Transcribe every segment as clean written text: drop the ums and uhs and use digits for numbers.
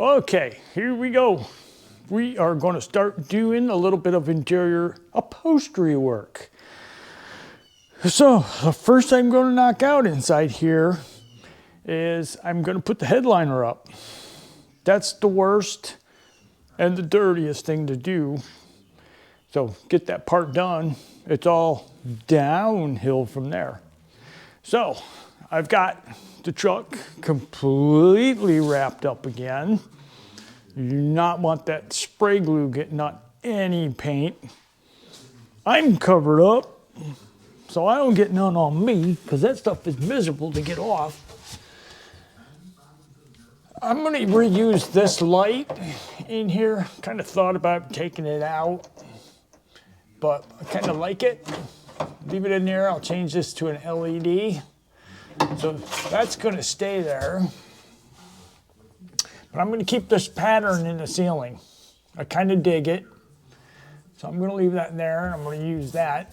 Okay, here we go. We are going to start doing a little bit of interior upholstery work. So the first I'm going to knock out inside here is I'm going to put the headliner up. That's the worst and the dirtiest thing to do. So get that part done. It's all downhill from there. So I've got the truck completely wrapped up again. You do not want that spray glue getting on any paint. I'm covered up, so I don't get none on me, because that stuff is miserable to get off. I'm going to reuse this light in here. Kind of thought about taking it out, but I kind of like it. Leave it in there. I'll change this to an LED. So that's going to stay there. But I'm going to keep this pattern in the ceiling. I kind of dig it. So I'm going to leave that in there. I'm going to use that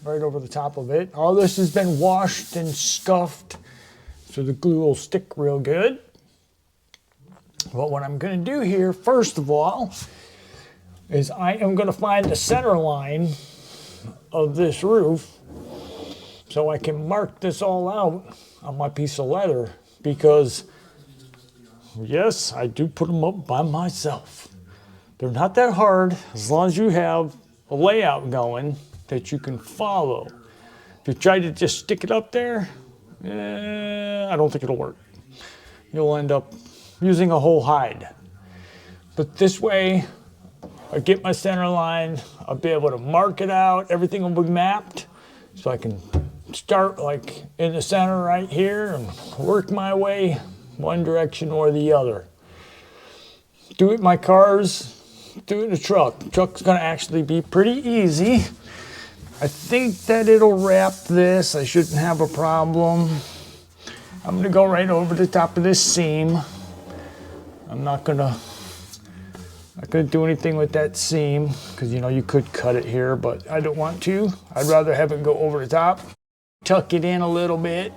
right over the top of it. All this has been washed and scuffed, so the glue will stick real good. But what I'm going to do here, first of all, is I am going to find the center line of this roof so I can mark this all out on my piece of leather, because yes, I do put them up by myself. They're not that hard as long as you have a layout going that you can follow. If you try to just stick it up there, I don't think it'll work. You'll end up using a whole hide. But this way, I get my center line, I'll be able to mark it out, everything will be mapped, so I can start like in the center right here and work my way one direction or the other. Do it in my cars, do it in the truck. The truck's gonna actually be pretty easy. I think that it'll wrap this. I shouldn't have a problem. I'm gonna go right over the top of this seam. I'm not gonna do anything with that seam, because you know you could cut it here, but I don't want to. I'd rather have it go over the top. Tuck it in a little bit,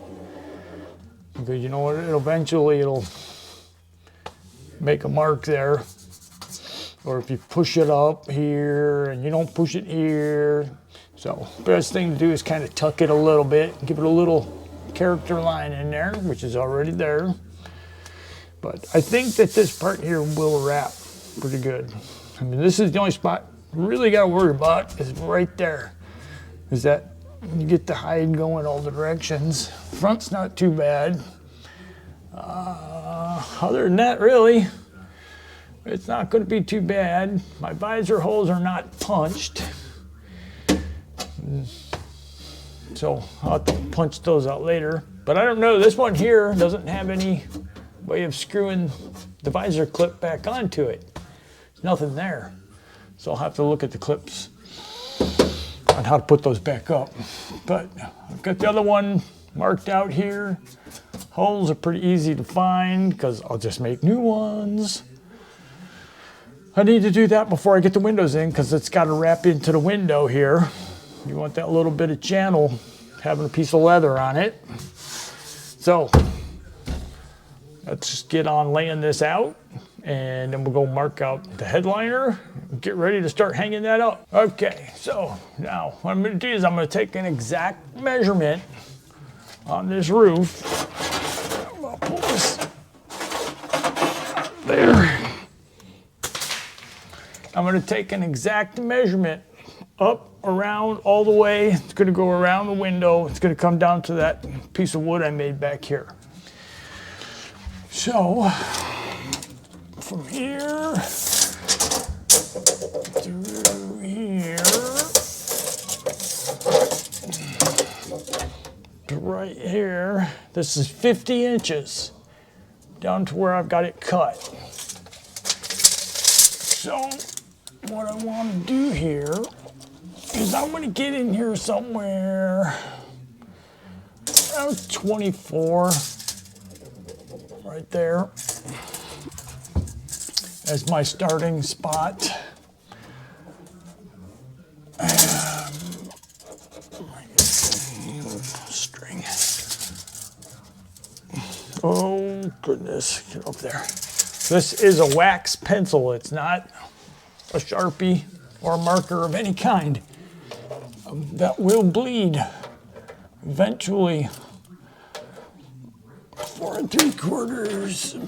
because you know what, it'll make a mark there. Or if you push it up here and you don't push it here. So best thing to do is kind of tuck it a little bit, give it a little character line in there, which is already there. But I think that this part here will wrap pretty good. I mean, this is the only spot you really got to worry about, is right there. Is that you get the hide going all the directions. Front's not too bad. Other than that, really, it's not going to be too bad. My visor holes are not punched, so I'll have to punch those out later. But I don't know, this one here doesn't have any way of screwing the visor clip back onto it. There's nothing there. So I'll have to look at the clips on how to put those back up. But I've got the other one marked out here. Holes are pretty easy to find, because I'll just make new ones. I need to do that before I get the windows in, because it's got to wrap into the window here. You want that little bit of channel having a piece of leather on it. So let's just get on laying this out, and then we'll go mark out the headliner and get ready to start hanging that up. Okay, so now what I'm going to do is I'm going to take an exact measurement on this roof. I'll pull this there. I'm going to take an exact measurement up, around, all the way. It's going to go around the window. It's going to come down to that piece of wood I made back here. So from here through here to right here, this is 50 inches down to where I've got it cut. So what I want to do here is I'm going to get in here somewhere around 24, right there, as my starting spot. String. Oh goodness, get up there. This is a wax pencil. It's not a Sharpie or a marker of any kind. That will bleed eventually. 4 3/4.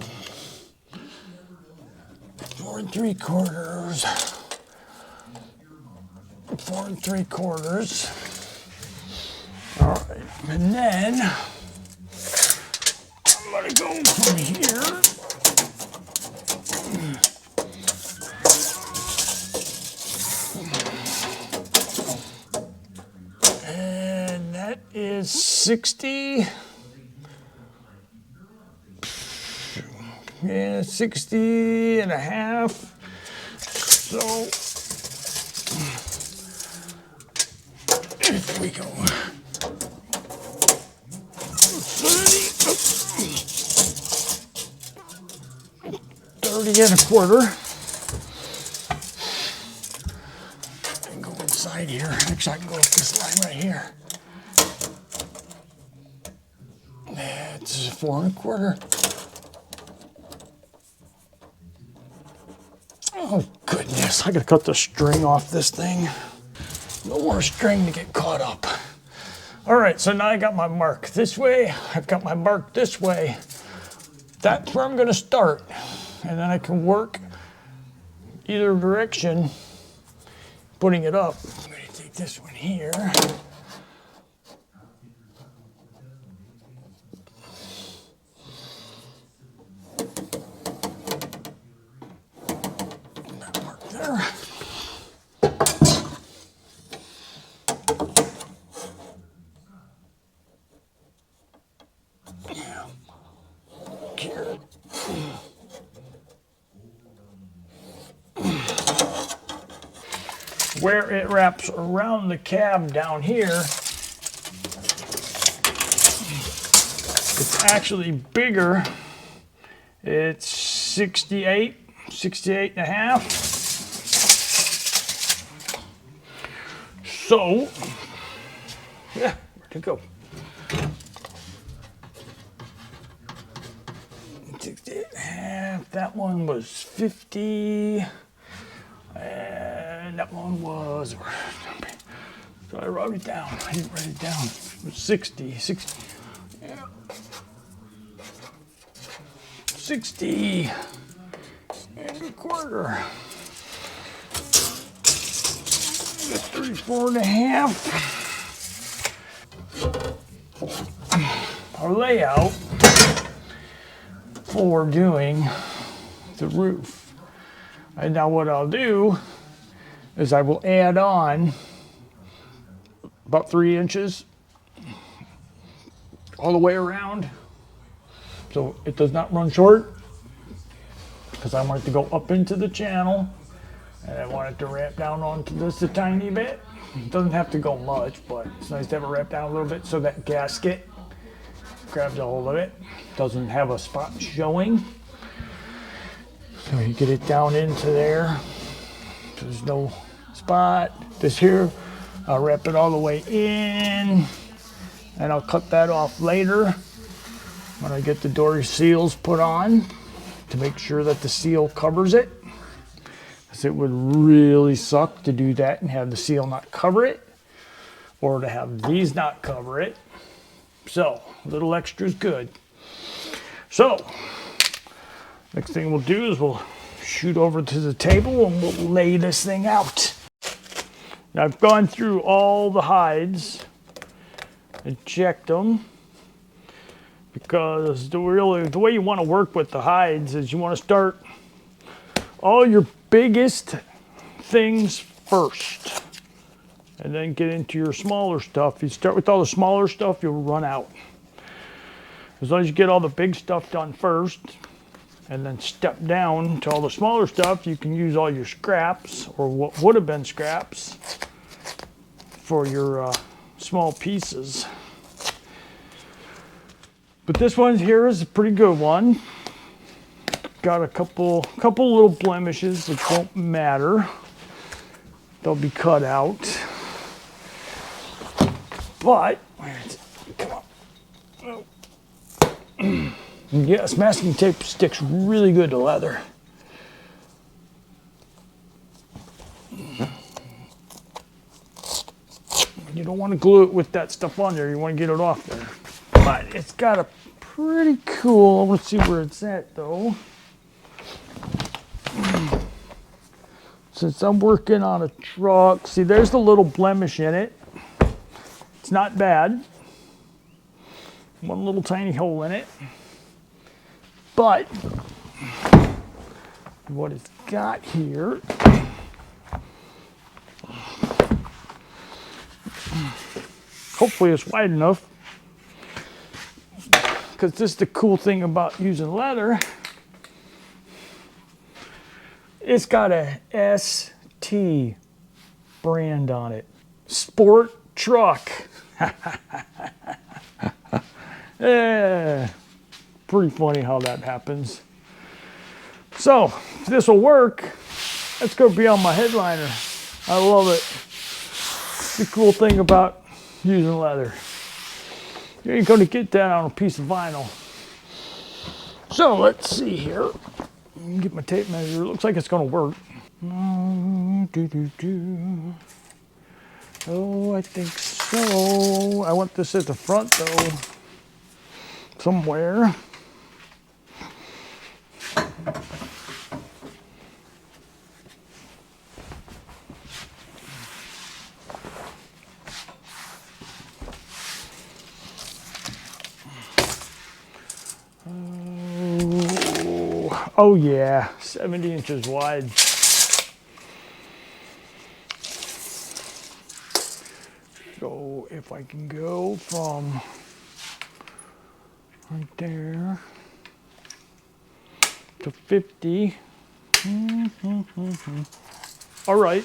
4 3/4. 4 3/4. All right, and then I'm gonna go from here. And that is 60. Yeah, 60 and a half. So if we go 30 and a quarter. And go inside here. Actually, I can go up this line right here. That's 4 1/4. Oh goodness, I gotta cut the string off this thing. No more string to get caught up. All right, so now I got my mark this way. I've got my mark this way. That's where I'm gonna start. And then I can work either direction, putting it up. I'm gonna take this one here. That mark there. Here. Where it wraps around the cab down here, it's actually bigger. It's 68 and a half. So, yeah, where'd it go? 68 and a half. That one was 50. And that one was, so I wrote it down. I didn't write it down. It was 60. Yeah. 60 and a quarter. 34 and a half. Our layout for doing the roof. And now what I'll do is I will add on about 3 inches all the way around, so it does not run short, because I want it to go up into the channel, and I want it to wrap down onto this a tiny bit. It doesn't have to go much, but it's nice to have it wrap down a little bit so that gasket grabs a hold of it. Doesn't have a spot showing. So you get it down into there. There's no spot. This here, I'll wrap it all the way in, and I'll cut that off later when I get the door seals put on to make sure that the seal covers it. Because it would really suck to do that and have the seal not cover it, or to have these not cover it. So a little extra is good. So next thing we'll do is we'll shoot over to the table and we'll lay this thing out. Now I've gone through all the hides and checked them, because the way you want to work with the hides is you want to start all your biggest things first and then get into your smaller stuff. If you start with all the smaller stuff, you'll run out. As long as you get all the big stuff done first, and then step down to all the smaller stuff, you can use all your scraps, or what would have been scraps, for your small pieces. But this one here is a pretty good one. Got a couple little blemishes that won't matter. They'll be cut out. But, where is it? Come on. Oh. And yes, masking tape sticks really good to leather. You don't want to glue it with that stuff on there. You want to get it off there. But it's got a pretty cool, let's see where it's at though. Since I'm working on a truck, see there's the little blemish in it. It's not bad. One little tiny hole in it. But what it's got here, hopefully it's wide enough, because this is the cool thing about using leather. It's got a ST brand on it. Sport truck. Yeah, pretty funny how that happens. So, if this will work, that's going to be on my headliner. I love it. The cool thing about using leather. You ain't going to get that on a piece of vinyl. So, let's see here. Get my tape measure. It looks like it's going to work. Oh, I think so. I want this at the front though. Somewhere. Oh yeah, 70 inches wide. So if I can go from right there to 50. All right.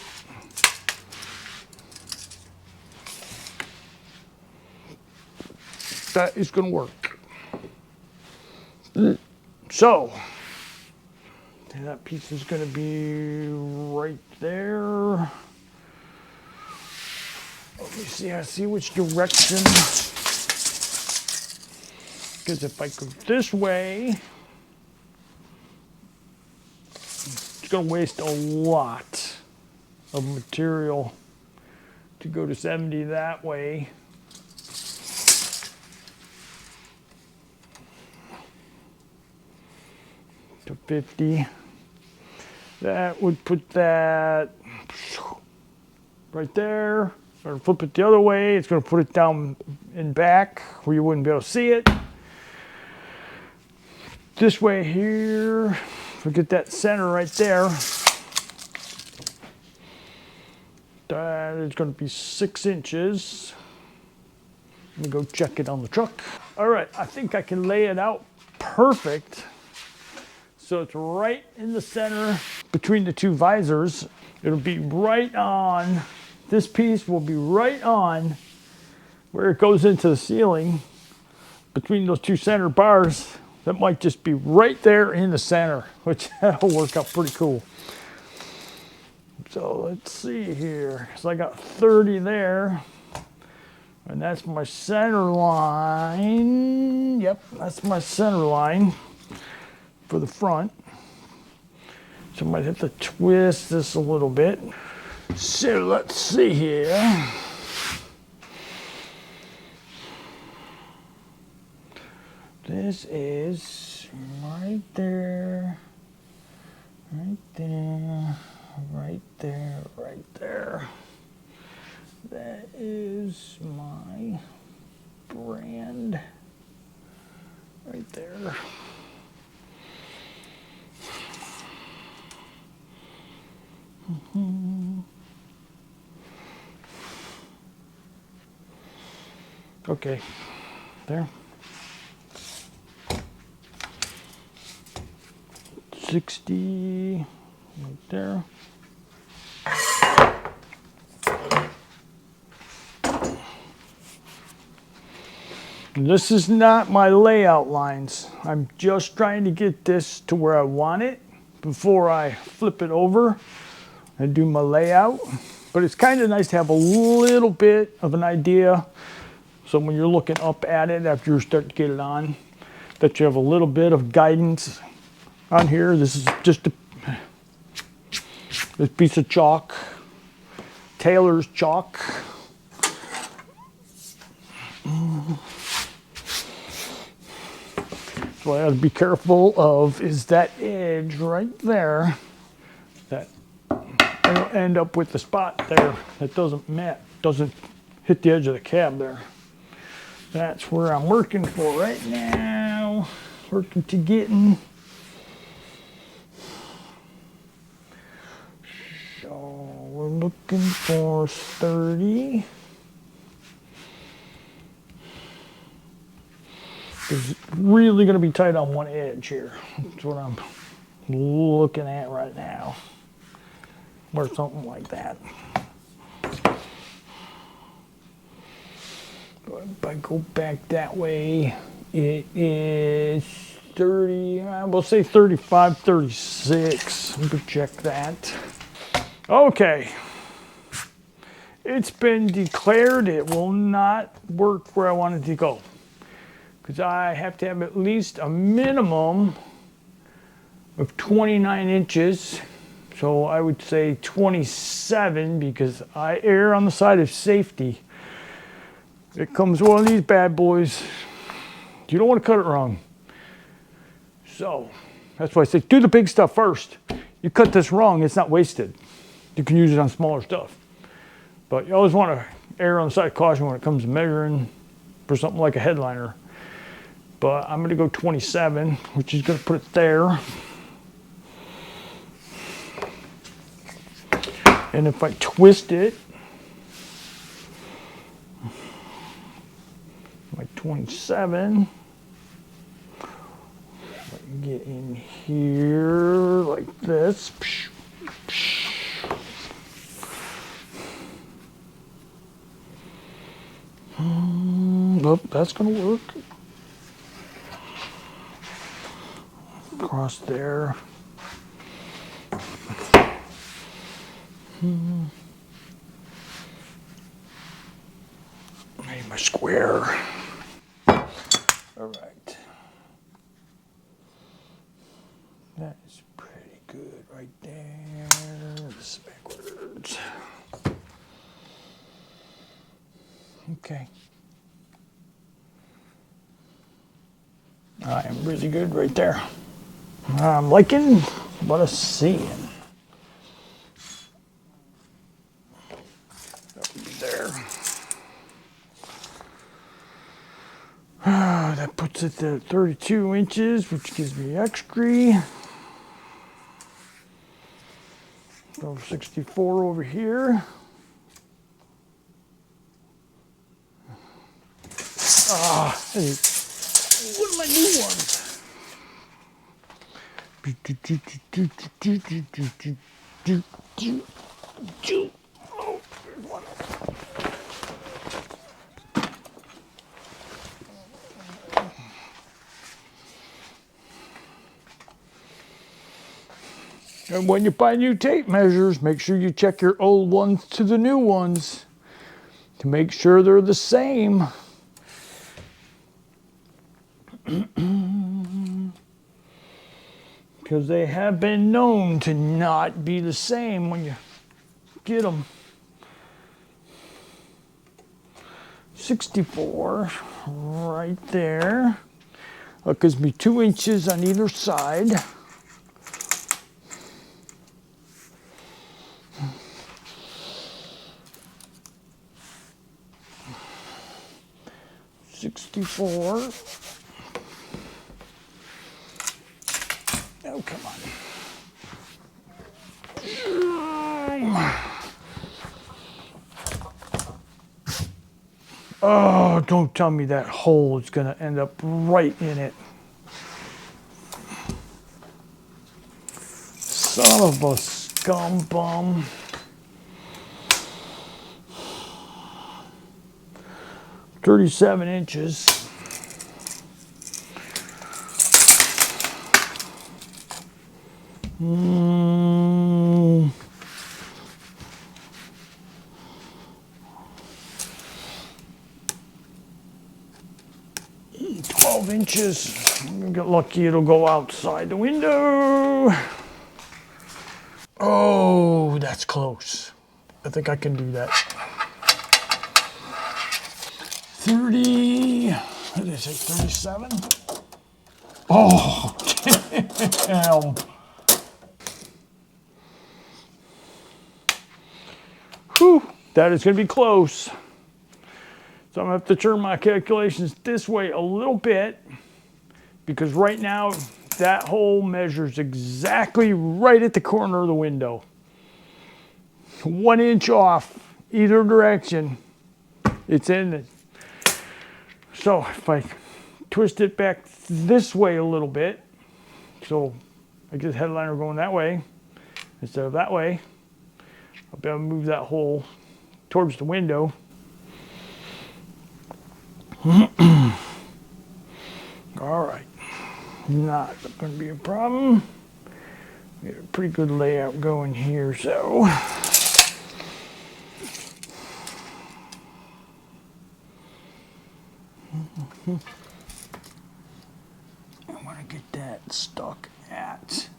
That is going to work. So that piece is going to be right there. Let me see, I see which direction. Because if I go this way, it's going to waste a lot of material to go to 70 that way. To 50. That would put that right there. Or flip it the other way. It's going to put it down in back where you wouldn't be able to see it. This way here, forget that center right there. That is going to be 6 inches. Let me go check it on the truck. All right, I think I can lay it out perfect. So it's right in the center between the two visors. It'll be right on, this piece will be right on where it goes into the ceiling between those two center bars. That might just be right there in the center, which that'll work out pretty cool. So let's see here. So I got 30 there. And that's my center line. Yep, that's my center line for the front. So I might have to twist this a little bit. So let's see here. This is right there, right there, right there, right there. That is my brand right there. Okay, there. 60 right there. This is not my layout lines. I'm just trying to get this to where I want it before I flip it over and do my layout. But it's kind of nice to have a little bit of an idea. So when you're looking up at it after you start to get it on, that you have a little bit of guidance on here. This is just this piece of chalk, Taylor's chalk. So what I have to be careful of is that edge right there, that I'll end up with the spot there that doesn't hit the edge of the cab there. That's where I'm working for right now. Working to getting. So we're looking for 30. It's really going to be tight on one edge here. That's what I'm looking at right now. Or something like that. But if I go back that way, it is 30, we'll say 35, 36. Let me check that. Okay. It's been declared it will not work where I want it to go. Because I have to have at least a minimum of 29 inches. So I would say 27 because I err on the side of safety. It comes with one of these bad boys. You don't want to cut it wrong. So that's why I say do the big stuff first. You cut this wrong, it's not wasted. You can use it on smaller stuff. But you always want to err on the side of caution when it comes to measuring for something like a headliner. But I'm going to go 27, which is going to put it there. And if I twist it, like 27, I can get in here like this. Oh, that's going to work. Across there. I need my square. All right. That is pretty good right there. This is backwards. Okay. I am really good right there. I'm liking what I'm seeing. That would be there. That puts it at 32 inches, which gives me extra. So 64 over here. Hey, what are my new ones? Oh, there's one. And when you buy new tape measures, make sure you check your old ones to the new ones to make sure they're the same. Because they have been known to not be the same when you get them. 64 right there. That gives me 2 inches on either side. $64. Oh, come on. Oh, don't tell me that hole is going to end up right in it. Son of a scum bum. $37 inches. Mm. 12 inches. get lucky, it'll go outside the window. Oh, that's close. I think I can do that. 30, what did I say, 37? Oh, damn. Whew, that is going to be close. So I'm going to have to turn my calculations this way a little bit, because right now that hole measures exactly right at the corner of the window. 1 inch off either direction, it's in it. So if I twist it back this way a little bit, so I get the headliner going that way instead of that way, I'll be able to move that hole towards the window. All right, not going to be a problem. We got a pretty good layout going here, so. I want to get that stuck at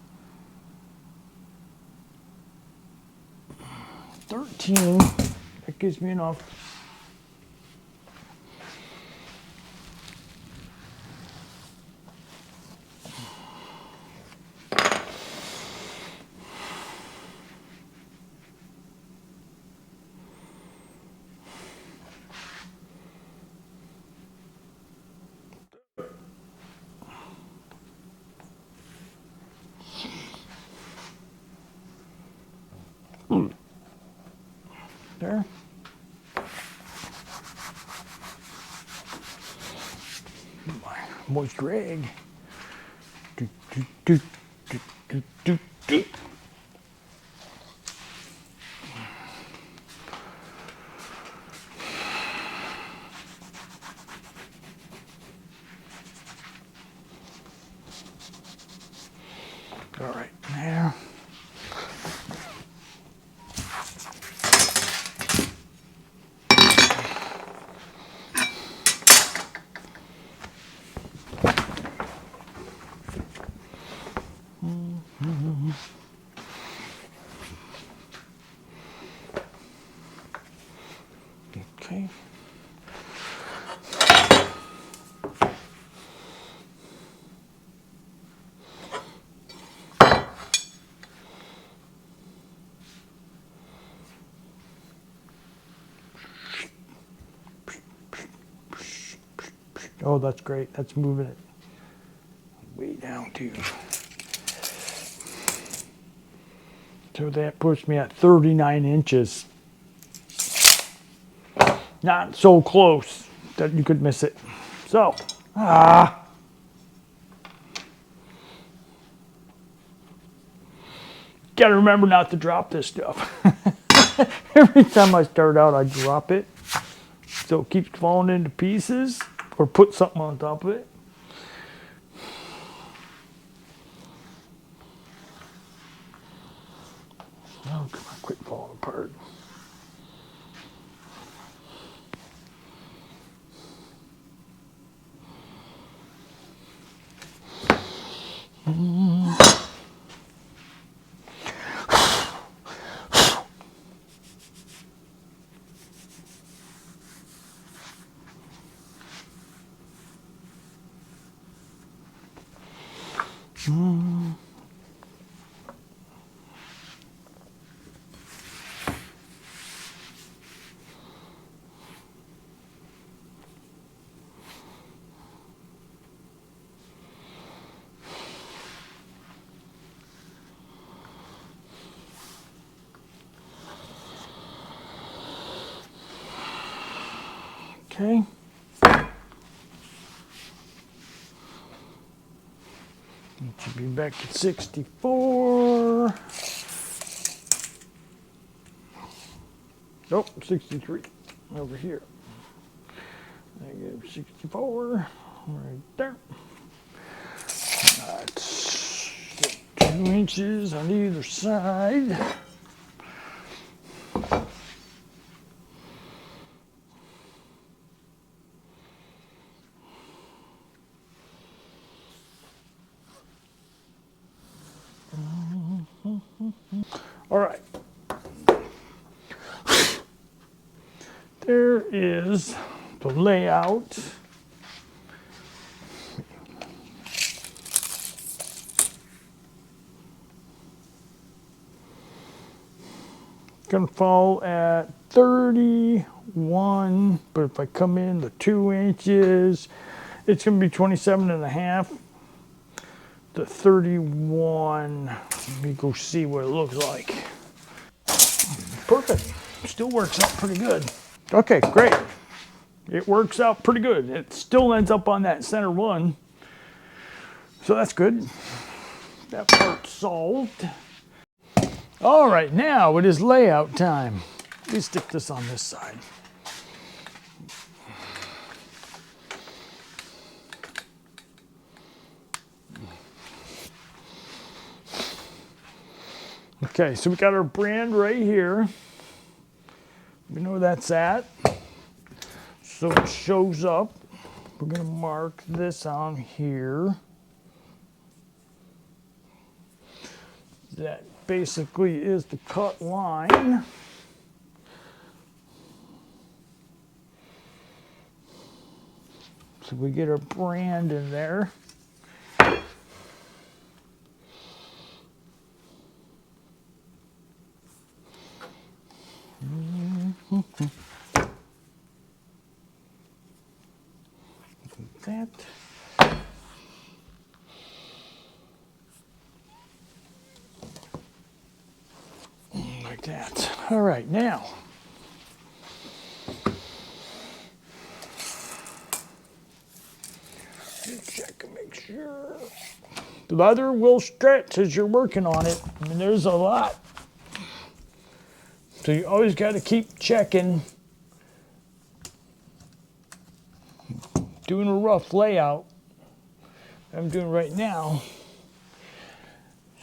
13. That gives me enough. There. My moist rag. Do, do, do, do, do, do, do. All right, now. Okay. Oh, that's great. That's moving it way down too. So that puts me at 39 inches. Not so close that you could miss it. So, gotta remember not to drop this stuff. Every time I start out, I drop it. So it keeps falling into pieces, or put something on top of it. Oh, come on, quit falling apart. Okay. It should be back at 64. Nope, 63 over here. Negative 64 right there. That's 2 inches on either side. All right. There is the layout. Gonna fall at 31, but if I come in the 2 inches, it's gonna be 27.5 to 31. Let me go see what it looks like. Perfect. Still works out pretty good. Okay, great. It works out pretty good. It still ends up on that center one. So that's good. That part's solved. All right, now it is layout time. Let me stick this on this side. Okay, so we got our brand right here. We know where that's at. So it shows up. We're gonna mark this on here. That basically is the cut line. So we get our brand in there. That. Like that. All right, now. Check and make sure. The leather will stretch as you're working on it. I mean, there's a lot. So you always got to keep checking. Doing a rough layout. I'm doing right now.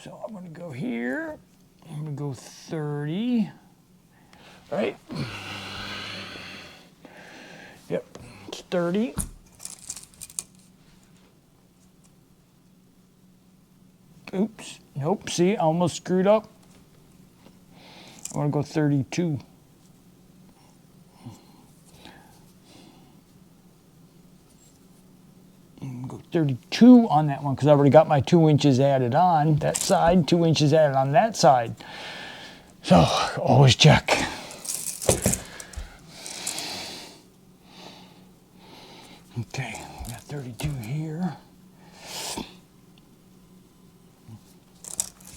So I'm going to go here. I'm going to go 30. All right. Yep, it's 30. Oops, nope, see, I almost screwed up. I'm gonna go 32. I'm gonna go 32 on that one because I already got my 2 inches added on that side, 2 inches added on that side. So always check. Okay, we got 32 here.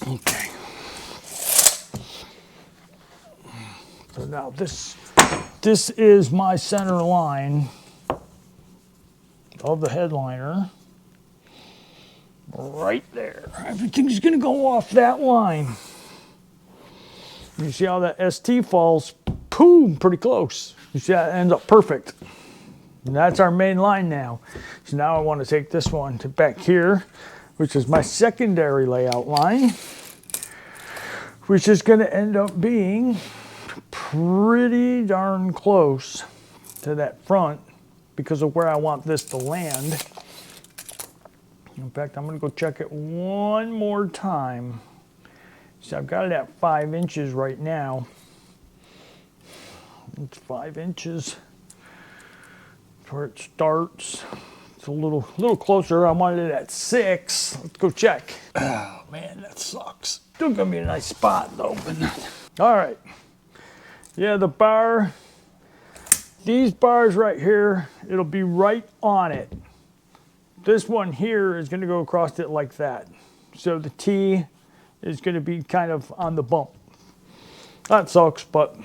Okay. So now this is my center line of the headliner. Right there. Everything's gonna go off that line. You see how that ST falls? Boom, pretty close. You see how it ends up perfect. And that's our main line now. So now I want to take this one to back here, which is my secondary layout line, which is going to end up being pretty darn close to that front because of where I want this to land. In fact, I'm going to go check it one more time. So I've got it at 5 inches right now. It's 5 inches where it starts. It's a little closer. I wanted it at 6. Let's go check. Oh man, that sucks. Still gonna be a nice spot though. All right. Yeah, the bar. These bars right here, it'll be right on it. This one here is gonna go across it like that. So the T is gonna be kind of on the bump. That sucks, but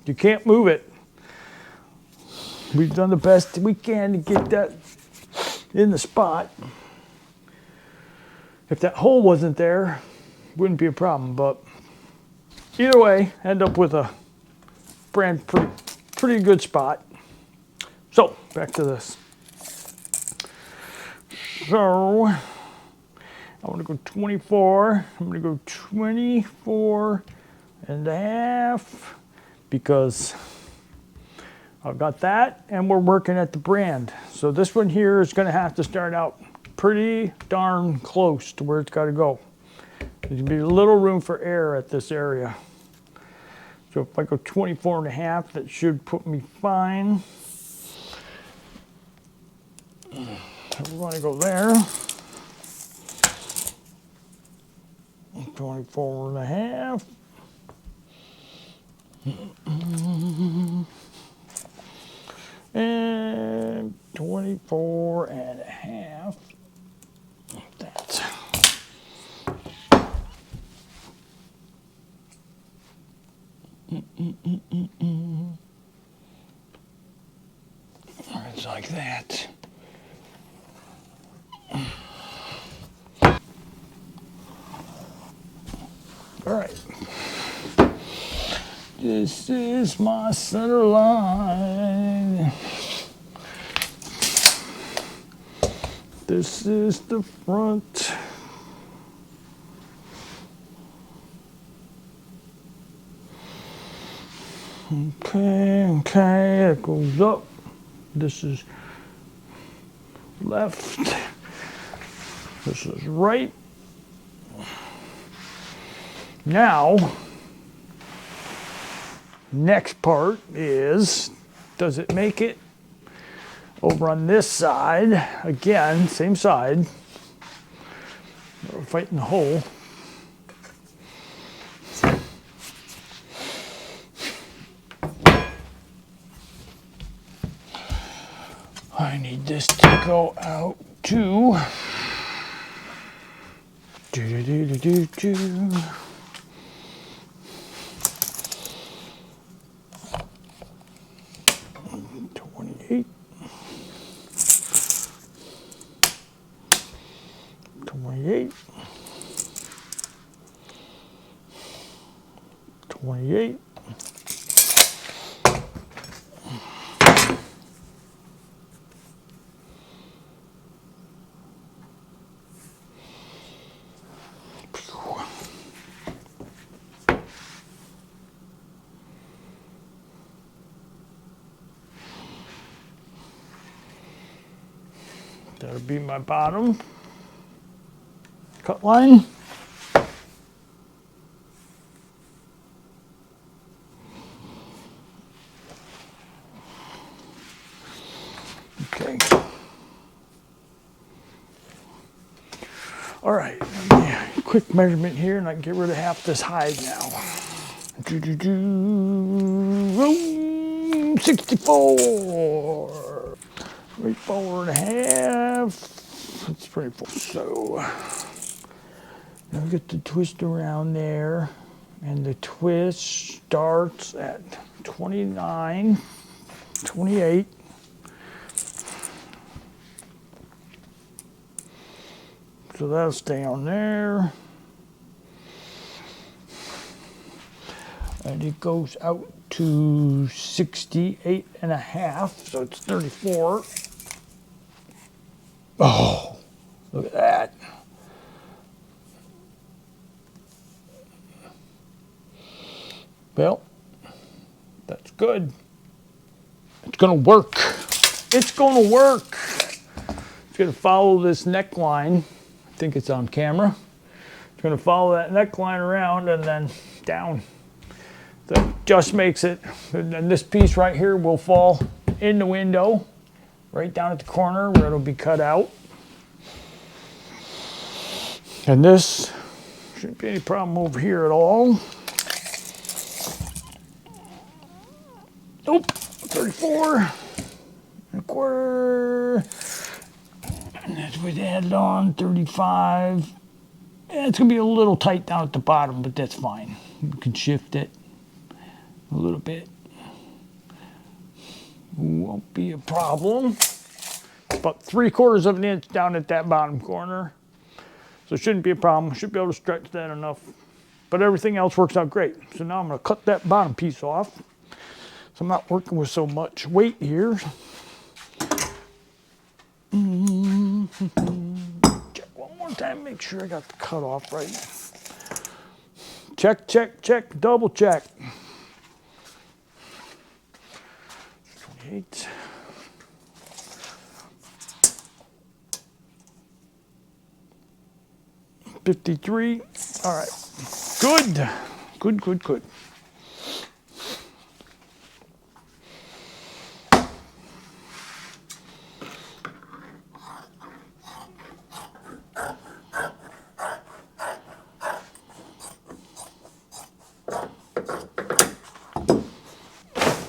you can't move it. We've done the best we can to get that in the spot. If that hole wasn't there, it wouldn't be a problem, but either way, end up with a brand pretty good spot. So, back to this. So, I'm gonna go 24. I'm gonna go 24 and a half because I've got that, and we're working at the brand. So this one here is gonna have to start out pretty darn close to where it's gotta go. There's gonna be a little room for air at this area. So if I go 24.5, that should put me fine. So we're gonna go there. 24.5. And 24.5. That. It's like that. All right. This is my center line. This is the front. Okay, it goes up. This is left. This is right. Now, next part is, does it make it over on this side? Again, same side. We're fighting the hole. I need this to go out to 28, 28, 28. That'll be my bottom cut line. Okay. All right, quick measurement here, and I can get rid of half this hide now. 64. 34.5. That's pretty full. So now we get the twist around there, and the twist starts at 29, 28. So that'll stay on there. And it goes out to 68.5, so it's 34. Oh, look at that. Well, that's good. It's gonna work. It's gonna work. It's gonna follow this neckline. I think it's on camera. It's gonna follow that neckline around and then down. That just makes it, and then this piece right here will fall in the window, right down at the corner where it'll be cut out. And this shouldn't be any problem over here at all. Nope, 34 and a quarter. And that's what they added on, 35. Yeah, it's gonna be a little tight down at the bottom, but that's fine. You can shift it a little bit. Won't be a problem. About 3/4 of an inch down at that bottom corner. So it shouldn't be a problem. Should be able to stretch that enough. But everything else works out great. So now I'm gonna cut that bottom piece off. So I'm not working with so much weight here. Check one more time, make sure I got the cut off right. Check, check, check, double check. 28. 53. All right, good, good, good, good.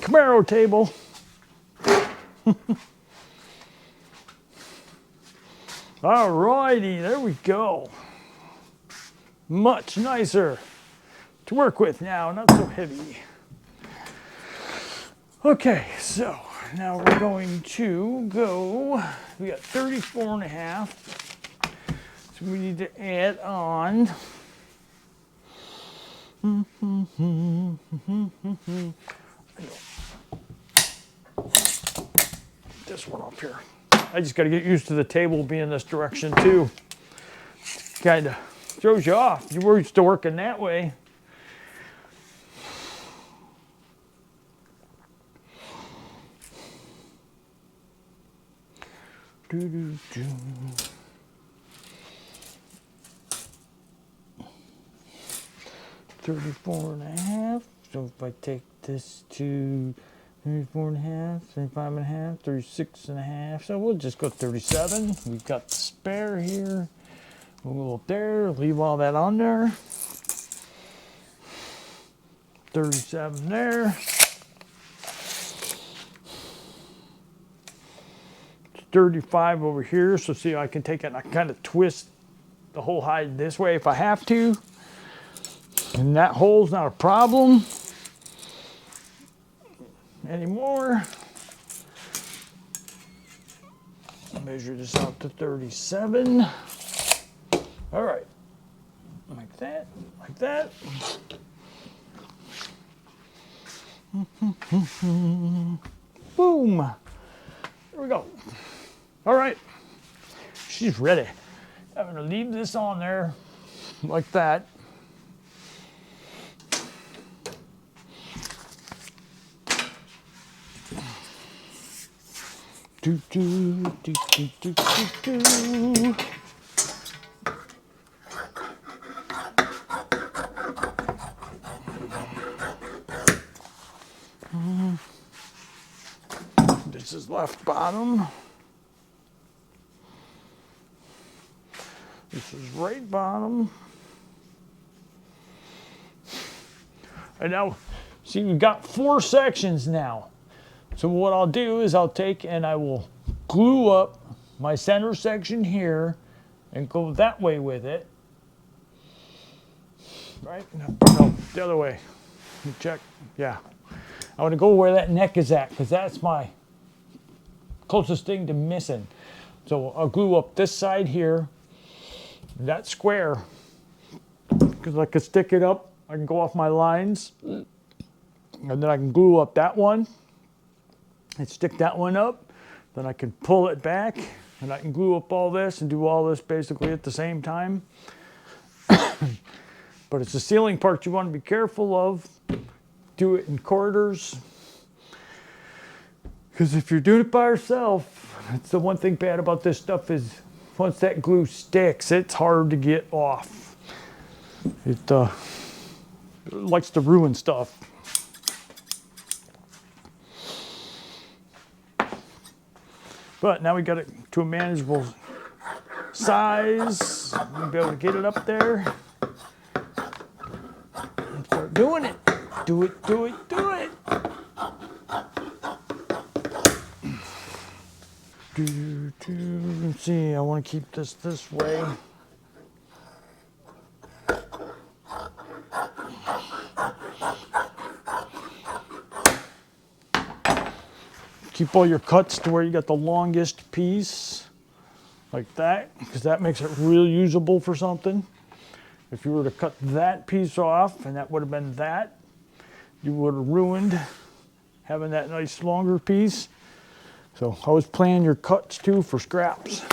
Camaro table. All righty, there we go. Much nicer to work with now, not so heavy. Okay, so now we're going to go, we got 34.5, so we need to add on. This one up here. I just got to get used to the table being this direction too. Kind of throws you off. You were used to working that way. Do, do, do. 34.5. So if I take this to 34.5, 35.5, 36.5. So we'll just go 37. We've got the spare here. We'll go up there, leave all that on there. 37 there. 35 over here. So see, I can take it and I kind of twist the whole hide this way if I have to. And that hole's not a problem anymore. Measure this out to 37. All right, like that, like that. Boom, there we go. All right, she's ready. I'm gonna leave this on there like that. Do, do, do, do, do, do, do. This is left bottom. This is right bottom. And now, see, we've got 4 sections now. So what I'll do is I'll take and I will glue up my center section here and go that way with it. Right? No, the other way. Let me check. Yeah. I want to go where that neck is at because that's my closest thing to missing. So I'll glue up this side here, that square, because I can stick it up. I can go off my lines, and then I can glue up that one and stick that one up. Then I can pull it back, and I can glue up all this and do all this basically at the same time. But it's the ceiling part you want to be careful of. Do it in quarters. Because if you're doing it by yourself, that's the one thing bad about this stuff is once that glue sticks, it's hard to get off. It likes to ruin stuff. But now we got it to a manageable size. We'll be able to get it up there and start doing it. Do it, do it, do it. Let's see, I want to keep this way. Keep all your cuts to where you got the longest piece, like that, because that makes it real usable for something. If you were to cut that piece off, and that would have been that, you would have ruined having that nice longer piece. So always plan your cuts too for scraps.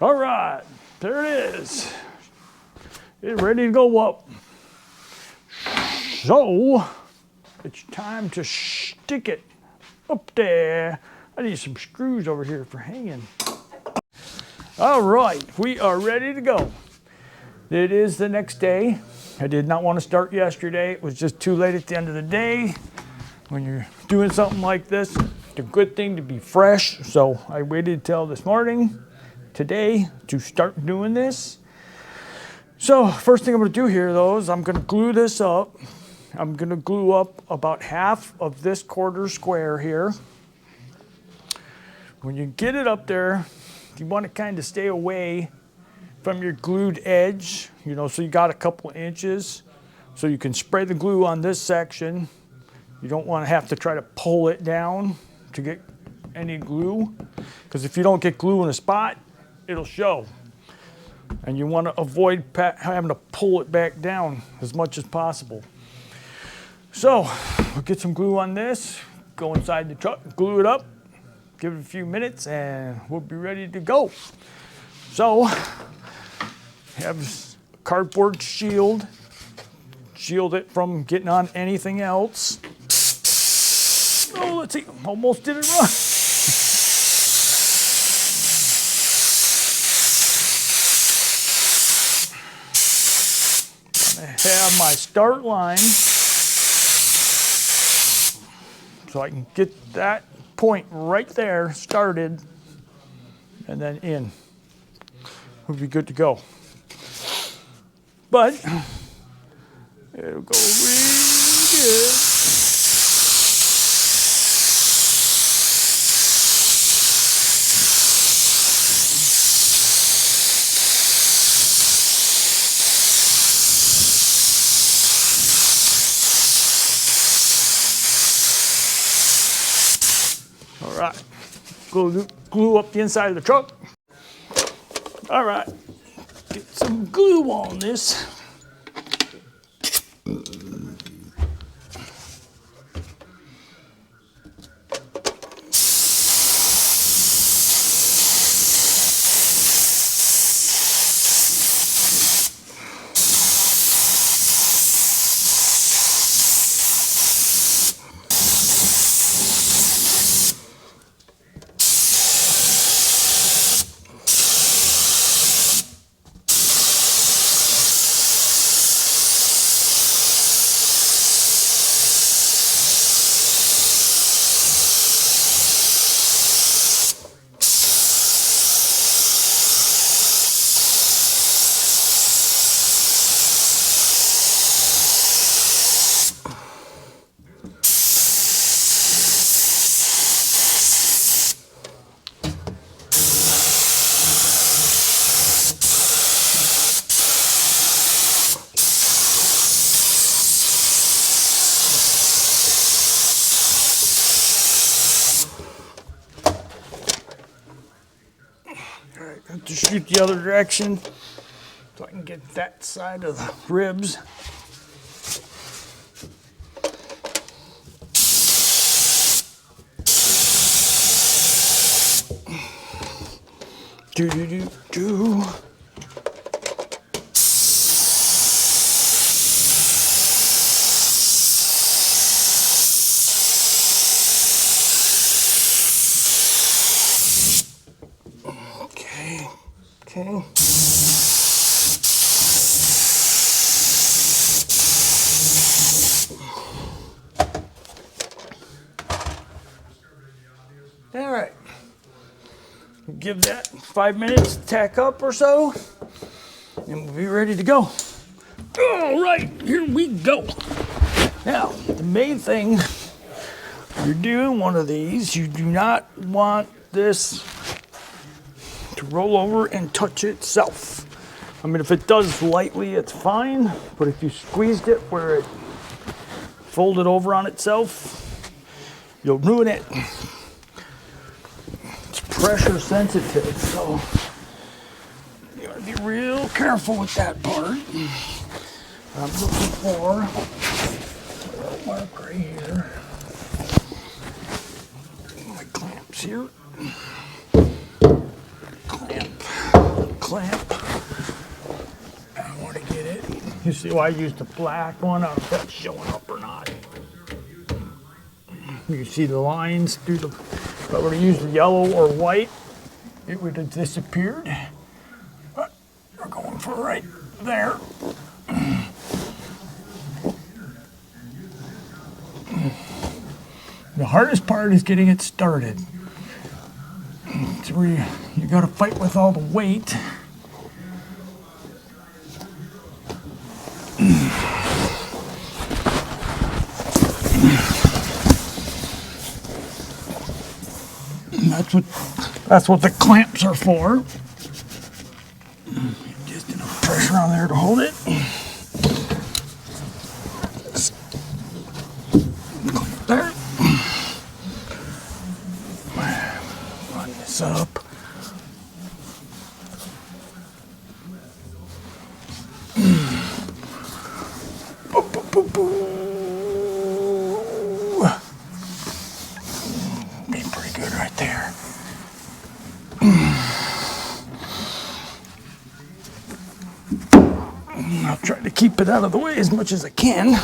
All right, there it is. It's ready to go up. So it's time to stick it up there. I need some screws over here for hanging. All right, we are ready to go. It is the next day. I did not want to start yesterday. It was just too late at the end of the day. When you're doing something like this, it's a good thing to be fresh. So I waited till this morning, today, to start doing this. So first thing I'm going to do here, though, is I'm going to glue this up. I'm going to glue up about half of this quarter square here. When you get it up there, you want to kind of stay away from your glued edge, you know, so you got a couple inches. So you can spray the glue on this section. You don't want to have to try to pull it down to get any glue, because if you don't get glue in a spot, it'll show. And you want to avoid having to pull it back down as much as possible. So we'll get some glue on this, go inside the truck, glue it up, give it a few minutes, and we'll be ready to go. So have a cardboard shield it from getting on anything else. Oh, let's see, almost did it wrong. Have my start line so I can get that point right there started and then in. We'll be good to go. But it'll go really good. All right, glue up the inside of the truck. All right, get some glue on this. I have to shoot the other direction so I can get that side of the ribs. Do. Okay. All right. Give that 5 minutes to tack up or so, and we'll be ready to go. All right, here we go. Now, the main thing, you're doing one of these, you do not want this to roll over and touch itself. I mean, if it does lightly, it's fine, but if you squeezed it where it folded over on itself, you'll ruin it. It's pressure sensitive, so you gotta be real careful with that part. I'm looking for a mark right here. My clamps here. Clamp. I want to get it. You see why I used the black one? I don't know if that's showing up or not. You see the lines through the, if I were to use the yellow or white, it would have disappeared. But we're going for right there. The hardest part is getting it started. It's where you got to fight with all the weight. And that's what the clamps are for. Just enough pressure on there to hold it. Clamp there. Run this up. Be pretty good right there. I'll try to keep it out of the way as much as I can.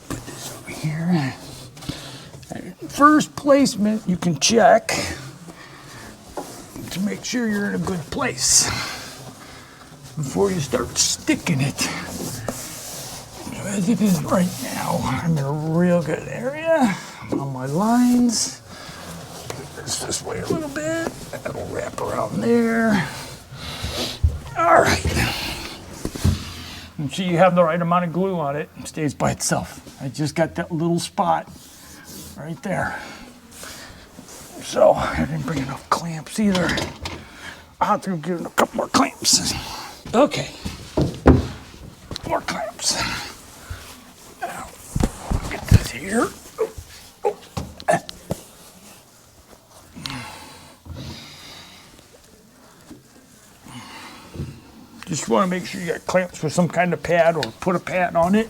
Put this over here. First placement you can check to make sure you're in a good place before you start sticking it. So as it is right now, I'm in a real good area. I'm on my lines. Put this way a little bit. That'll wrap around there. All right. And see, you have the right amount of glue on it. It stays by itself. I just got that little spot right there. So I didn't bring enough clamps either. I'll have to give it a couple more clamps. Okay, more clamps. Now, get this here. Just want to make sure you got clamps with some kind of pad, or put a pad on it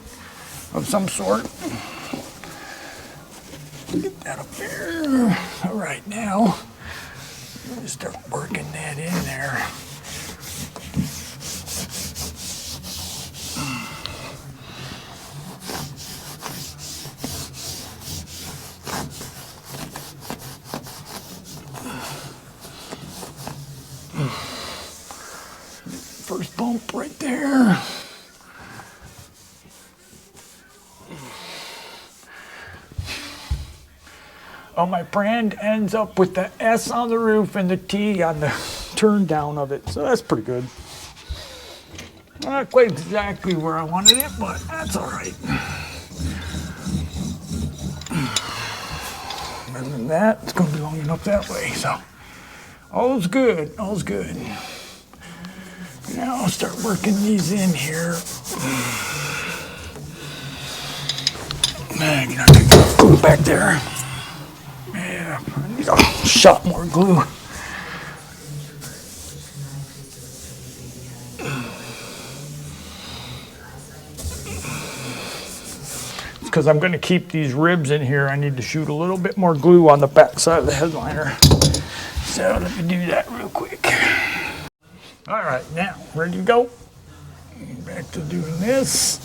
of some sort. Get that up there. All right, now, just start working that in there. First bump right there. Oh, my brand ends up with the S on the roof and the T on the turn down of it, so that's pretty good. Not quite exactly where I wanted it, but that's all right. And then that, it's going to be long enough that way, so all's good, all's good. Now I'll start working these in here. I'm gonna glue back there. Yeah, I need a shot more glue. Because I'm going to keep these ribs in here, I need to shoot a little bit more glue on the back side of the headliner. So let me do that real quick. All right, now, ready to go? Back to doing this.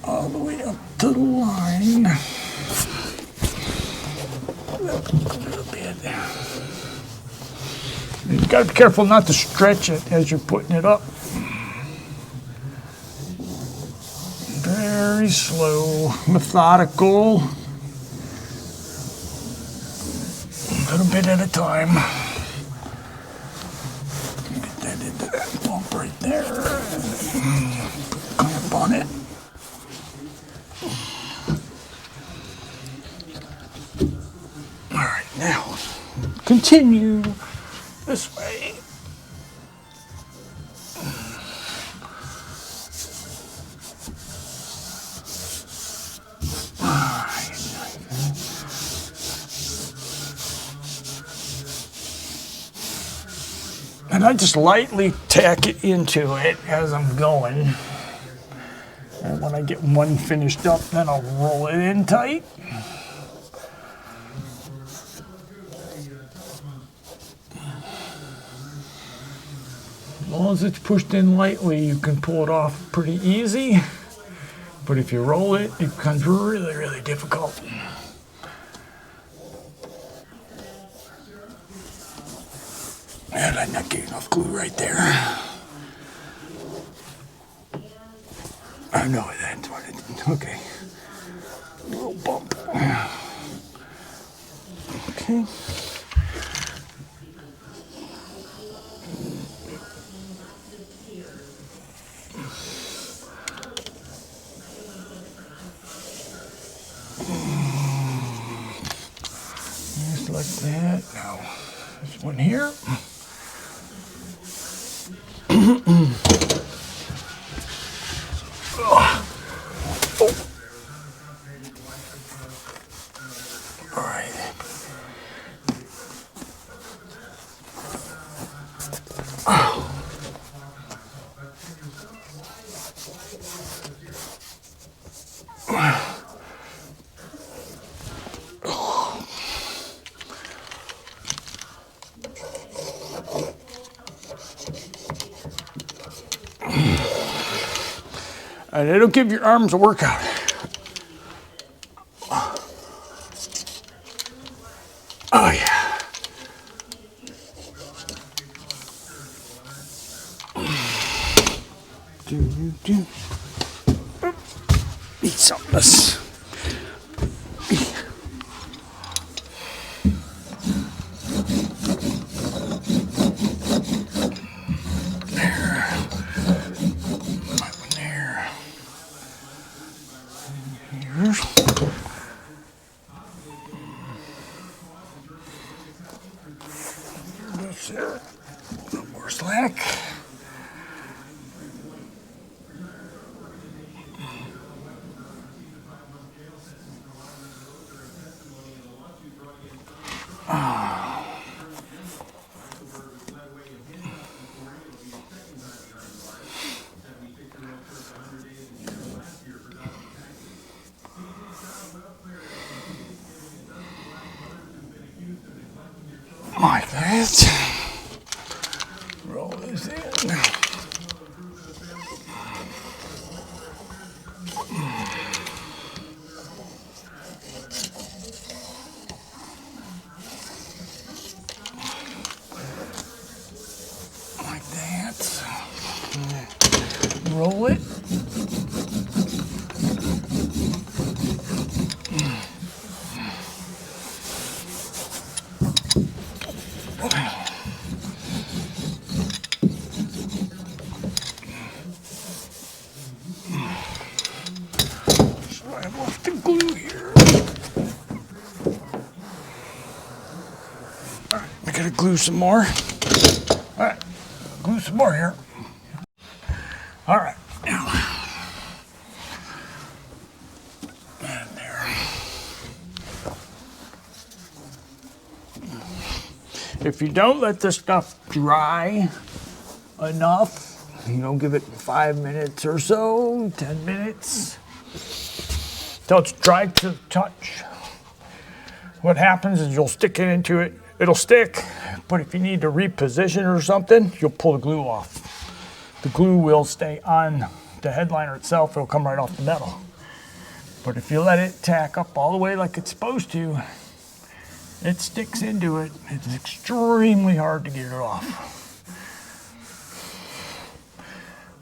All the way up to the line. Up a little bit. You've got to be careful not to stretch it as you're putting it up. Very slow, methodical. A little bit at a time. Get that into that bump right there. Put the clamp on it. All right, now continue this way. And I just lightly tack it into it as I'm going. And when I get one finished up, then I'll roll it in tight. As long as it's pushed in lightly, you can pull it off pretty easy. But if you roll it, it becomes really, really difficult. And I'm not getting enough glue right there. I know that's what it is. Okay. A little bump. Okay. Just like that. Now, this one here. And it'll give your arms a workout. Oh yeah. Eat something. This. No more slack. Like that. Roll this in. Like that. Roll it. I've left the glue here. All right, I gotta glue some more. All right, glue some more here. All right, now. And there. If you don't let this stuff dry enough, you know, give it 5 minutes or so, 10 minutes, till it's dry to the touch. What happens is you'll stick it into it, it'll stick, but if you need to reposition or something, you'll pull the glue off. The glue will stay on the headliner itself, it'll come right off the metal. But if you let it tack up all the way like it's supposed to, it sticks into it. It's extremely hard to get it off.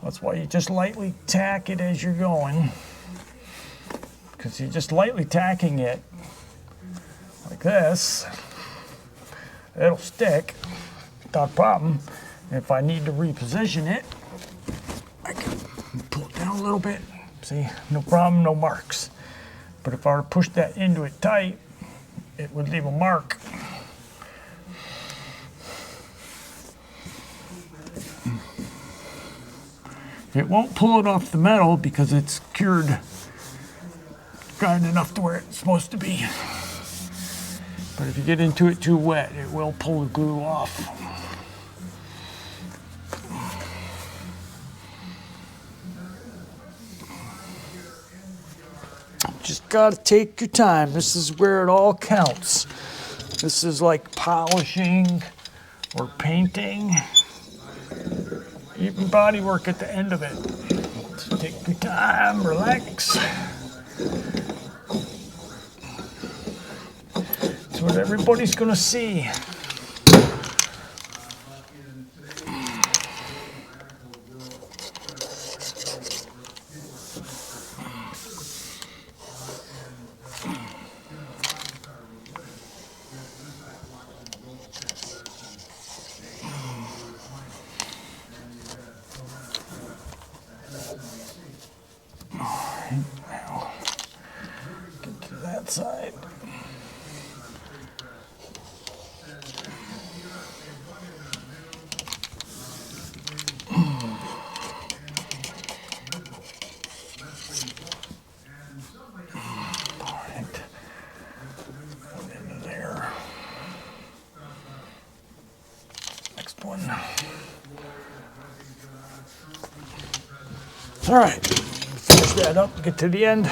That's why you just lightly tack it as you're going. Because you're just lightly tacking it like this, it'll stick without a problem. If I need to reposition it, I can pull it down a little bit. See, no problem, no marks. But if I were to push that into it tight, it would leave a mark. It won't pull it off the metal because it's cured dry enough to where it's supposed to be. But if you get into it too wet, it will pull the glue off. Just gotta take your time. This is where it all counts. This is like polishing or painting. even body work at the end of it. So take your time, relax. That's what everybody's gonna see. Now, get to that side. Into there. Next one. All right. Finish that up, get to the end.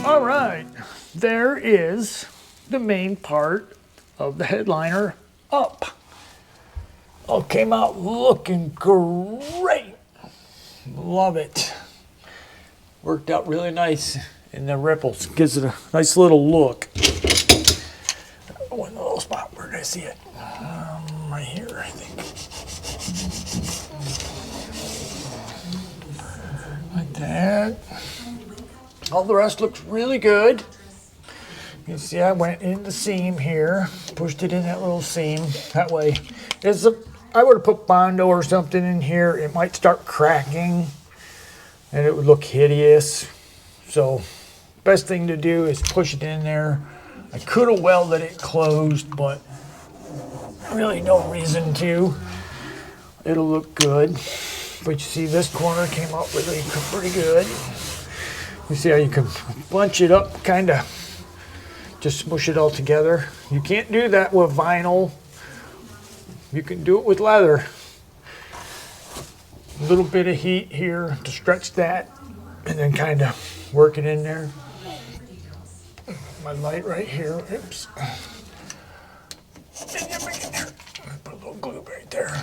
All right, there is the main part of the headliner up. All came out looking great. Love it. Worked out really nice in the ripples. Gives it a nice little look. One little spot, where did I see it? Right here, I think. Like that. All the rest looks really good. You can see I went in the seam here, pushed it in that little seam. That way, I would have put Bondo or something in here, it might start cracking and it would look hideous. So, best thing to do is push it in there. I could have welded it closed, but really no reason to. It'll look good. But you see this corner came out really pretty good. You see how you can bunch it up, kind of just smush it all together. You can't do that with vinyl. You can do it with leather. A little bit of heat here to stretch that and then kind of work it in there. My light right here, oops. And you bring it there. Put a little glue right there.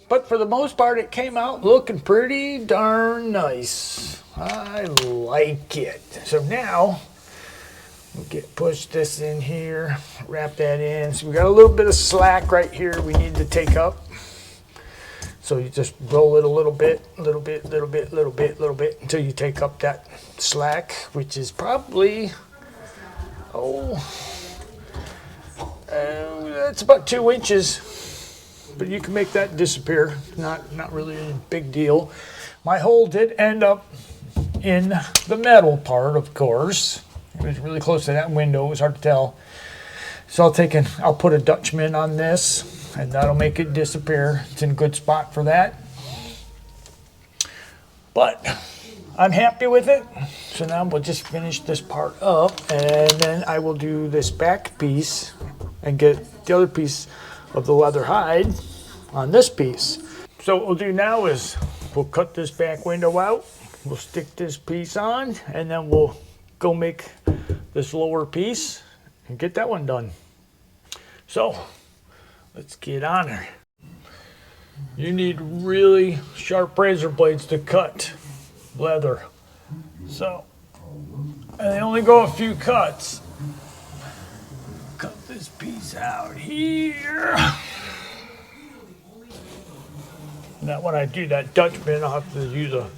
But for the most part, it came out looking pretty darn nice. I like it. So now, we'll push this in here, wrap that in. So we got a little bit of slack right here we need to take up. So you just roll it a little bit, until you take up that slack, which is probably, that's about 2 inches. But you can make that disappear. Not really a big deal. My hole did end up in the metal part, of course. It was really close to that window. It was hard to tell. So I'll put a Dutchman on this, and that'll make it disappear. It's in a good spot for that. But I'm happy with it. So now we'll just finish this part up, and then I will do this back piece and get the other piece of the leather hide on this piece. So what we'll do now is we'll cut this back window out. We'll stick this piece on, and then we'll go make this lower piece and get that one done. So let's get on her. You need really sharp razor blades to cut leather. So, and they only go a few cuts. Cut this piece out here. Now when I do that Dutchman, I'll have to use a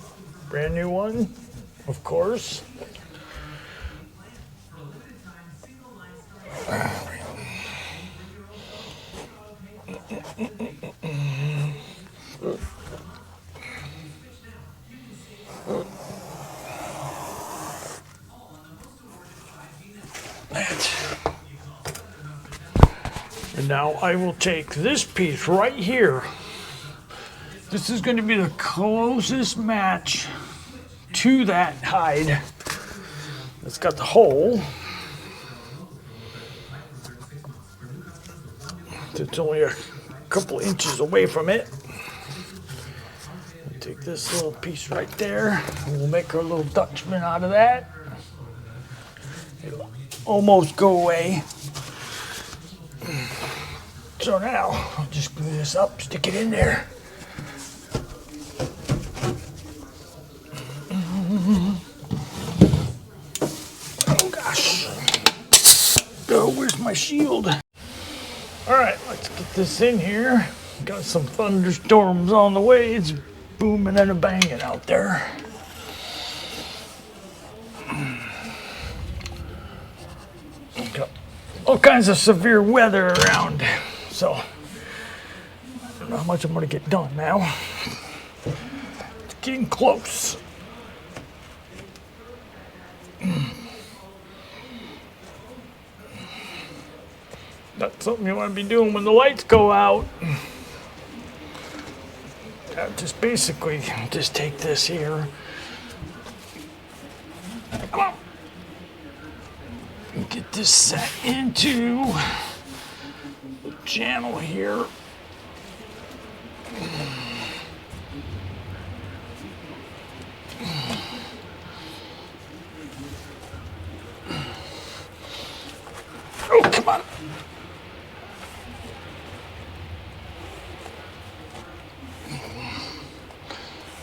brand new one, of course. And now I will take this piece right here. This is going to be the closest match to that hide. It's got the hole. It's only a couple inches away from it. We'll take this little piece right there, and we'll make our little Dutchman out of that. It'll almost go away. So now, I'll just glue this up, stick it in there. Oh gosh. Oh, where's my shield? All right, let's get this in here. Got some thunderstorms on the way. It's booming and a banging out there. Got all kinds of severe weather around. So, I don't know how much I'm gonna get done now. It's getting close. That's something you want to be doing when the lights go out. Just basically, just take this here. Come on. And get this set into the channel here. Oh, come on.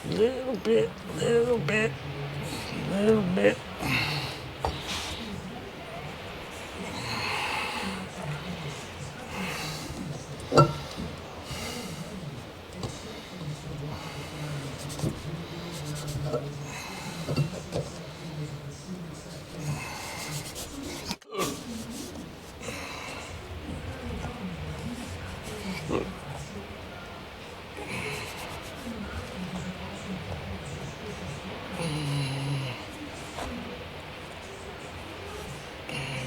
Little bit, little bit, little bit.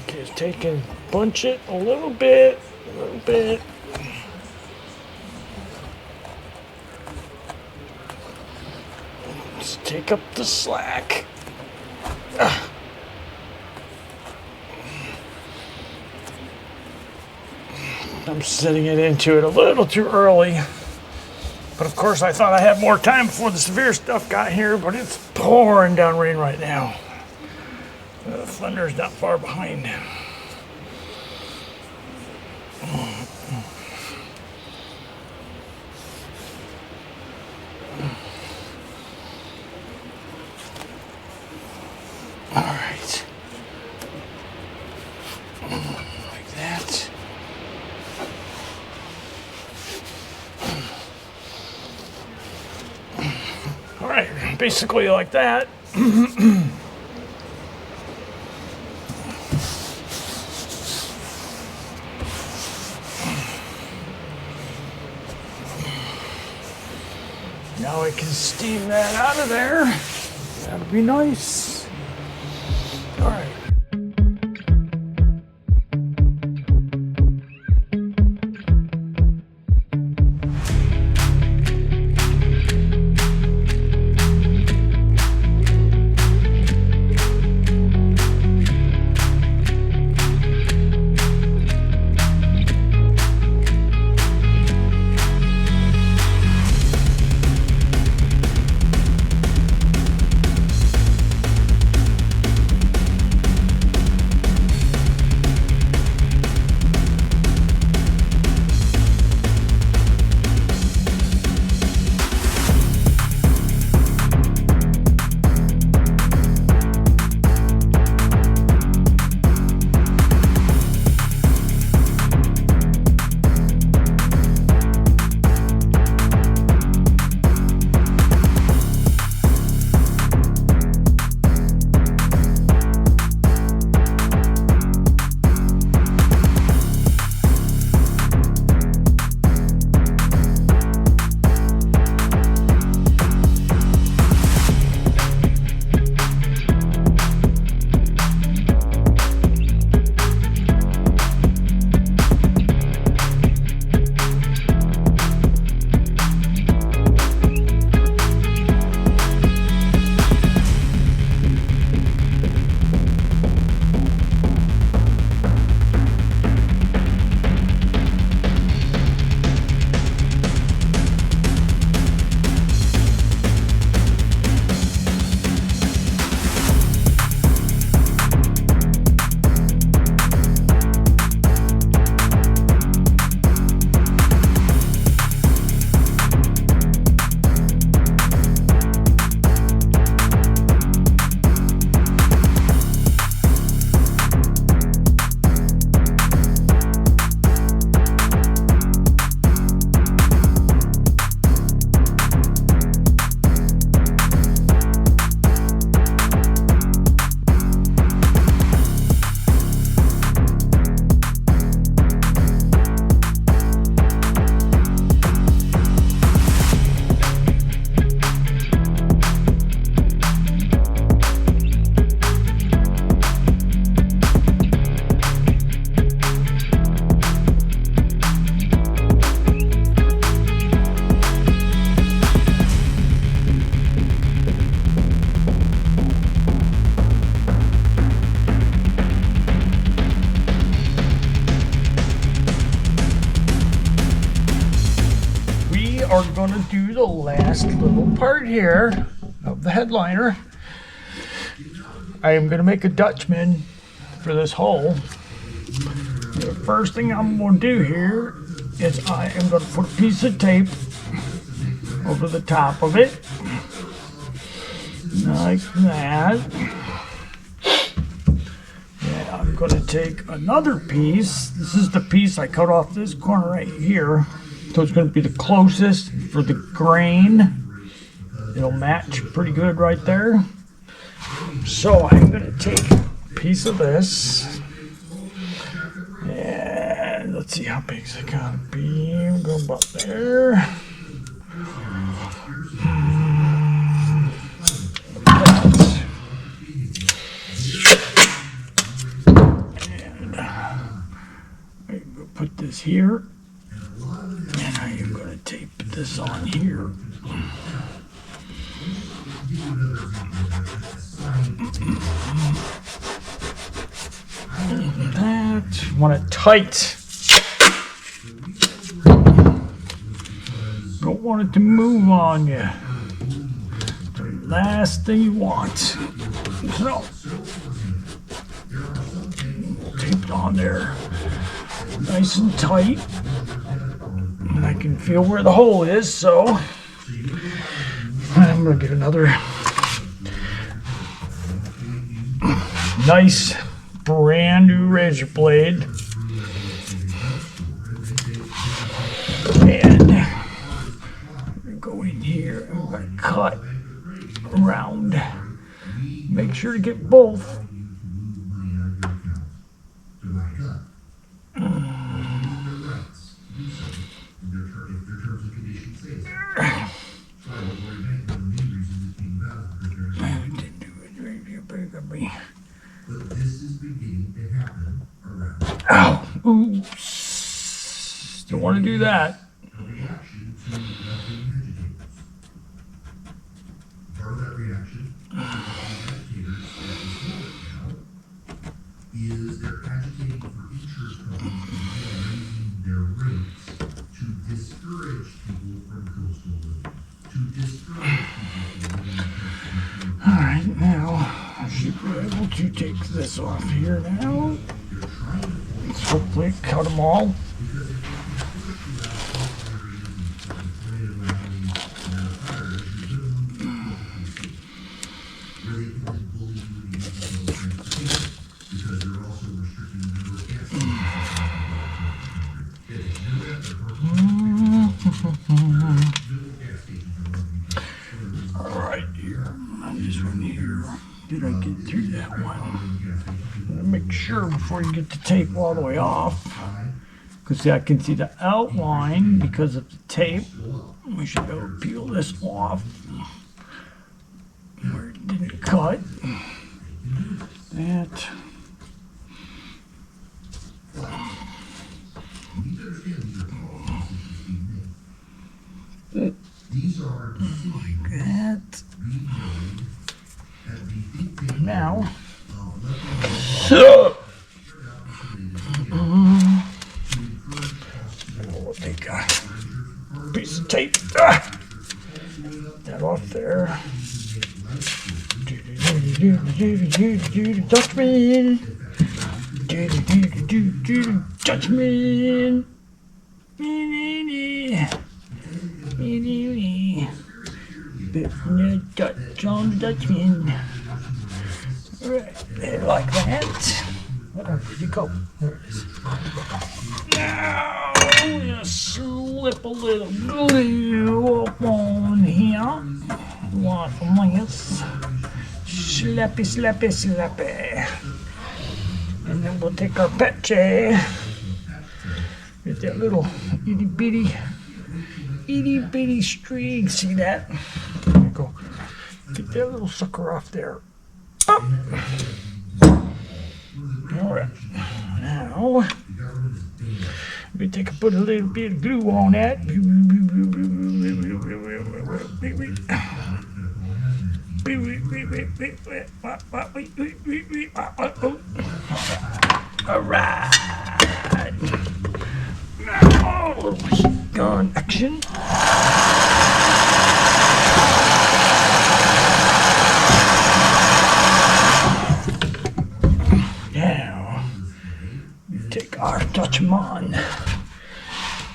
Just take and bunch it a little bit, a little bit. Just take up the slack. I'm setting it into it a little too early. But of course I thought I had more time before the severe stuff got here, but it's pouring down rain right now. The thunder's not far behind. All right. Like that. All right, basically like that. Now I can steam that out of there. That'll be nice. All right. going to do the last little part here of the headliner. I am going to make a Dutchman for this hole. The first thing I'm going to do here is I am going to put a piece of tape over the top of it, like that. And I'm going to take another piece. This is the piece I cut off this corner right here. So it's going to be the closest for the grain. It'll match pretty good right there. So I'm going to take a piece of this. And let's see how big it's going to be. I'm going about there. And I'm going to put this here. And I am going to tape this on here. That. Want it tight. Don't want it to move on you. The last thing you want. So, we'll tape it on there. Nice and tight. And I can feel where the hole is, so I'm going to get another nice brand new razor blade. And I'm going to go in here and we're going to cut around. Make sure to get both. Ow! Oops! Don't want to do that. Part of that reaction is they're agitating for insurance companies raising their rates to discourage people from coastal living, to discourage people from living. Alright, now I should be able to take this off here now. Let's hopefully cut them all. Alright, here. This one here. Did I get through that one? Make sure before you get the tape all the way off, because I can see the outline because of the tape. We should be able to peel this off where it didn't cut. That. Like that. Now. We'll take a piece of tape. That off there. Dutchman. Dutchman. Dutch on the Dutchman. Right there, like that. Where'd you go? There it is. Now, we'll slip a little glue up on here. Like this. Slappy, slappy, slappy. And then we'll take our patchy. Get that little itty bitty string. See that? There you go. Get that little sucker off there. Up. Alright. Now, we put a little bit of glue on that. Alright. Now, a little heat gun action. our Dutchman.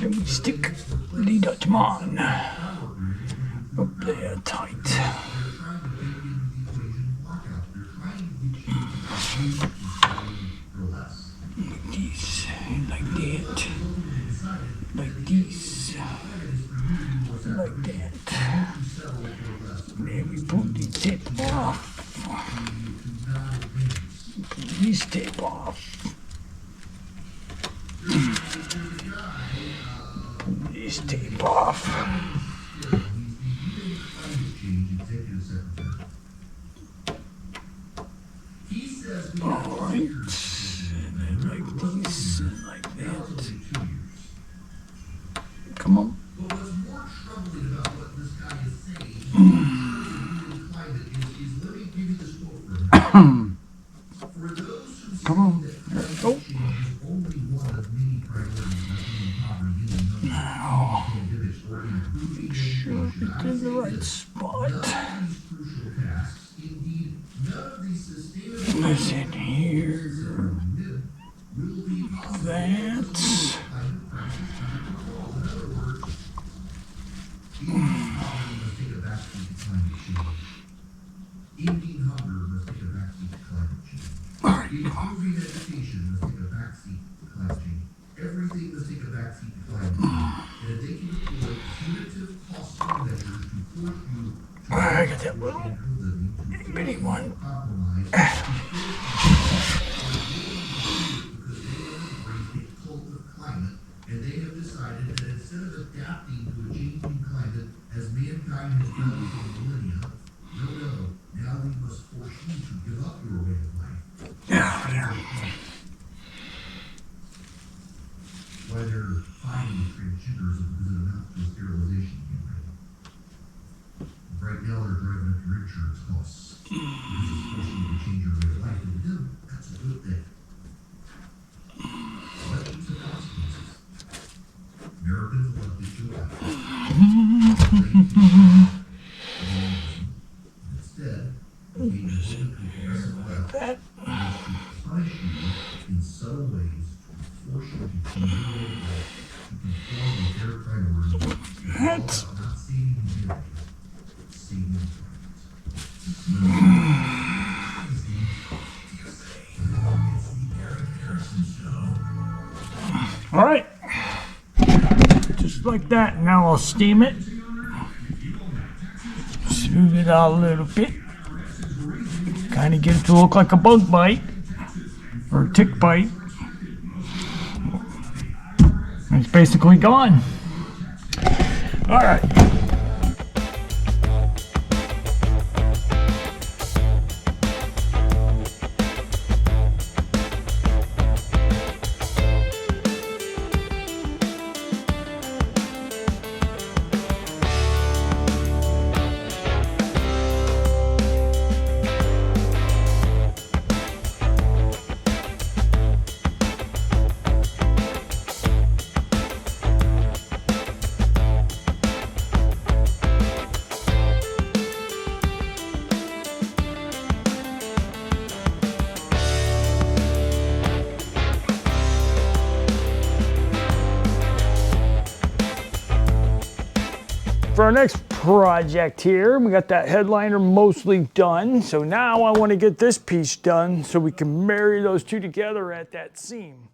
Then we stick the Dutchman up there tight. Like this, like that, like this, like that. Then we pull the tape off. Pull this tape off. Pull this tape off. Alright, and then like this, and like that. Come on. Come on. There we go. Now, make sure it's in the right spot. What's in here? That. Alright. Everything must take a backseat to climate change. And if they can deploy punitive cost measures to force you to I got that little itty bitty one. And they have decided that instead of adapting to a changing climate as mankind has done for millennia, no, now we must force you to give up your way of life. Yeah. Why they're finding transgenders because it amounts to a sterilization campaign. Right now they're driving up your insurance costs. This is forcing you to change your way of life. And to them, that's a good thing. Elections have consequences. Americans elected you out. Instead, they gave you to a progressive left that punish you in subtle ways to force you to change your way of life, to conform with their priorities, and all about not saving humanity, but saving the planet. All right. Just like that. Now I'll steam it. Smooth it out a little bit. Kind of get it to look like a bug bite or a tick bite. And it's basically gone. All right. For our next project here, we got that headliner mostly done. So now I want to get this piece done so we can marry those two together at that seam.